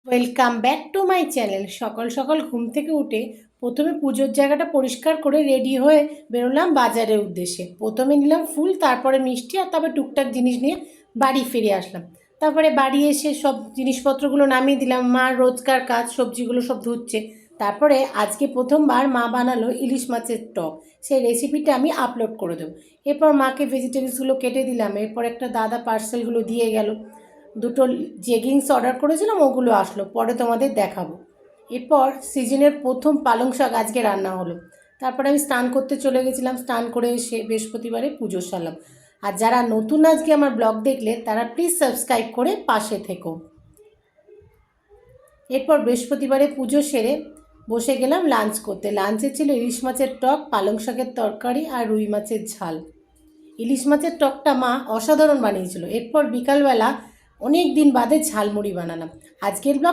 Welcome back to my channel. সকাল সকাল ঘুম থেকে উঠে প্রথমে পুজোর জায়গাটা পরিষ্কার করে রেডি হয়ে বেরোলাম বাজারের উদ্দেশ্যে। প্রথমে নিলাম ফুল, তারপরে মিষ্টি, আর তারপরে টুকটাক জিনিস নিয়ে বাড়ি ফিরে আসলাম। তারপরে বাড়ি এসে সব জিনিসপত্রগুলো নামিয়ে দিলাম। মার রোজকার কাজ, সবজিগুলো সব ধুচ্ছে। তারপরে আজকে প্রথমবার মা বানালো ইলিশ মাছের টক। সেই রেসিপিটা আমি আপলোড করে দেবো। এরপর মাকে ভেজিটেবলসগুলো কেটে দিলাম। এরপর একটা দাদা পার্সেলগুলো দিয়ে গেল। দুটো জেগিংস অর্ডার করেছিলাম, ওগুলো আসলো, পরে তোমাদের দেখাবো। এরপর সিজনের প্রথম পালং শাক আজকে রান্না হলো। তারপরে আমি স্নান করতে চলে গেছিলাম। স্নান করে এসে বৃহস্পতিবারে পুজো সারলাম। আর যারা নতুন আজকে আমার ব্লগ দেখলে তারা প্লিজ সাবস্ক্রাইব করে পাশে থেকো। এরপর বৃহস্পতিবারে পুজো সেরে বসে গেলাম লাঞ্চ করতে। লাঞ্চে ছিল ইলিশ মাছের টক, পালং শাকের তরকারি আর রুই মাছের ঝাল। ইলিশ মাছের টকটা মা অসাধারণ বানিয়েছিল। এরপর বিকালবেলা অনেক দিন বাদে ঝালমুড়ি বানালাম। আজকের ব্লগ